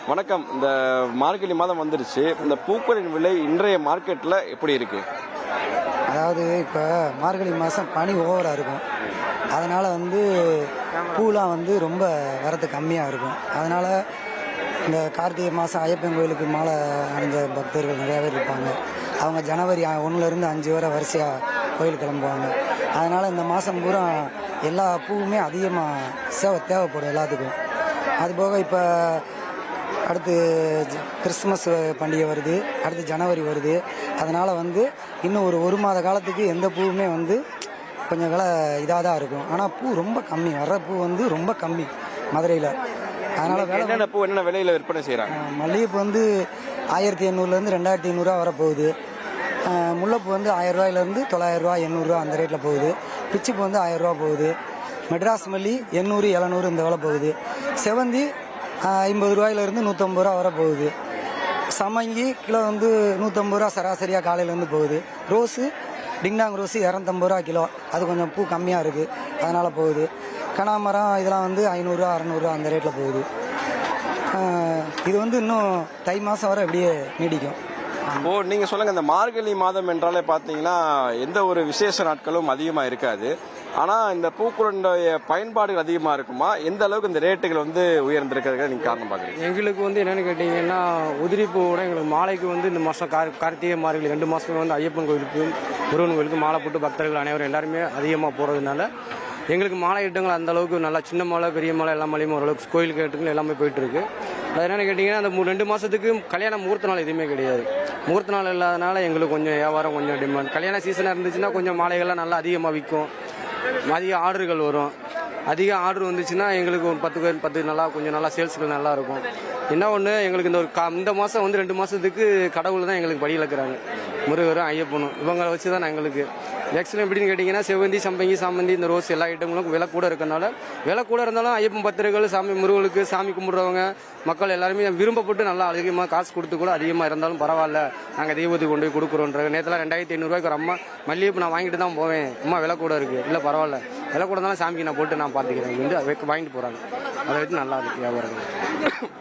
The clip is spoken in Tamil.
வணக்கம். இந்த மார்கழி மாதம் வந்துருச்சு. இந்த பூக்களின் விலை இன்றைய மார்க்கெட்ல எப்படி இருக்கு? அதாவது இப்போ மார்கழி மாதம் பனி ஓவராக இருக்கும். அதனால் பூலாம் ரொம்ப வரத்து கம்மியாக இருக்கும். அதனால் இந்த கார்த்திகை மாதம் ஐயப்பன் கோயிலுக்கு மாலை அணிஞ்ச பக்தர்கள் நிறையா பேர் இருப்பாங்க. அவங்க ஜனவரி 1லேருந்து 5 வரை வரிசையாக கோயில் கிளம்புவாங்க. அதனால் இந்த மாதம் பூரா எல்லா பூவுமே அதிகமாக தேவைப்படும் எல்லாத்துக்கும். அதுபோக இப்போ அடுத்து கிறிஸ்துமஸ் பண்டிகை வருது, அடுத்து ஜனவரி வருது. அதனால் இன்னும் ஒரு மாத காலத்துக்கு எந்த பூவுமே கொஞ்சம் விலை இதாக தான் இருக்கும். ஆனால் பூ ரொம்ப கம்மி, வர்ற பூ ரொம்ப கம்மி மதுரையில். அதனால் என்னென்ன பூ என்ன விலையில் விற்பனை செய்கிறாங்க? மல்லிகைப்பூ 1800லேருந்து 2500 வரப்போகுது. முல்லைப்பூ 1000 ரூபாயிலேருந்து 900 ரூபா 800 ரூபா அந்த ரேட்டில் போகுது. பிச்சிப்பூ 1000 ரூபா போகுது. மெட்ராஸ் மல்லி 800 700 இந்த விலை போகுது. செவந்தி 50 ரூபாயிலிருந்து 150 ரூபா வர போகுது. சம்மங்கி கிலோ 150 ரூபா சராசரியாக காலையிலேருந்து போகுது. ரோஸு டிங்டாங் ரோஸு 250 ரூபா கிலோ, அது கொஞ்சம் பூ கம்மியாக இருக்குது, அதனால் போகுது. கனாமரம் இதெல்லாம் 500 ரூபா 600 ரூபா அந்த ரேட்டில் போகுது. இது இன்னும் தை மாதம் வரை அப்படியே நீடிக்கும். ஓ, நீங்கள் சொல்லுங்கள். இந்த மார்கழி மாதம் என்றாலே பார்த்தீங்கன்னா எந்த ஒரு விசேஷ நாட்களும் அதிகமாக இருக்காது. ஆனால் இந்த பூக்களுடைய பயன்பாடுகள் அதிகமாக இருக்குமா? எந்த அளவுக்கு இந்த ரேட்டுகள் உயர்ந்திருக்கிறதுக்கு நீங்கள் காரணம் பார்க்குறீங்க? எங்களுக்கு என்னென்னு கேட்டிங்கன்னா, உதிரி பூவோட எங்களுக்கு மாலைக்கு இந்த மாதம் கார்த்திகை மார்கழி 2 மாதமே ஐயப்பன் கோயிலுக்கு முருகன் கோயிலுக்கு மாலை போட்டு பக்தர்கள் அனைவரும் எல்லாருமே அதிகமாக போகிறதுனால எங்களுக்கு மாலை ஐட்டங்கள் அந்த அளவுக்கு நல்லா சின்ன மாலை பெரிய மாலை எல்லா மாலையும் ஓரளவுக்கு கோயிலுக்கு ஐட்டங்கள் எல்லாமே போயிட்டு இருக்கு. அது என்னென்னு கேட்டிங்கன்னா, அந்த 2 மாதத்துக்கு கல்யாண முகூர்த்த நாள் எதுவுமே கிடையாது. முகூர்த்த நாள் இல்லாதனால எங்களுக்கு கொஞ்சம் வியாபாரம் கொஞ்சம் டிமாண்ட். கல்யாண சீசனாக இருந்துச்சுன்னா கொஞ்சம் மாலைகள்லாம் நல்லா அதிகமாக விற்கும், அதிக ஆர்டர்கள் வரும். அதிக ஆர்டர் வந்துச்சுன்னா எங்களுக்கு ஒரு 10 நல்லா கொஞ்சம் நல்லா சேல்ஸ்கள் நல்லா இருக்கும். என்ன ஒன்று, எங்களுக்கு இந்த மாதம் 2 மாதத்துக்கு கடவுள் தான் எங்களுக்கு படி இழக்கிறாங்க, முருகரும் ஐயப்பனும். இவங்களை வச்சு தான் எங்களுக்கு மேக்ஸிமம் எப்படின்னு கேட்டிங்கன்னா, செவந்தி சம்பங்கி சாமந்தி இந்த ரோஸ் எல்லா ஐட்டங்களும் விலை கூட இருக்கனால, விலை கூட இருந்தாலும் ஐயப்பன் பக்தர்கள் சாமி முருகனுக்கு சாமி கும்பிட்றவங்க மக்கள் எல்லாருமே விரும்பப்பட்டு நல்லா அதிகமாக காசு கொடுத்து கூட அதிகமாக இருந்தாலும் பரவாயில்ல, நாங்கள் தெய்வத்துக்கு கொண்டு போய் கொடுக்குறோன்றாங்க. நேற்றுலாம் 2500 ரூபாய்க்கு ஒரு அம்மா மல்லிகைப்பூ நான் வாங்கிட்டு தான் போவேன், அம்மா விலை கூட இருக்குது, இல்லை பரவாயில்ல விலை கூட இருந்தாலும் சாமிக்கு நான் போட்டு நான் பார்த்துக்கிறேன் வாங்கிட்டு போகிறாங்க. அதை வச்சு நல்லா இருக்கு வியாபாரம்.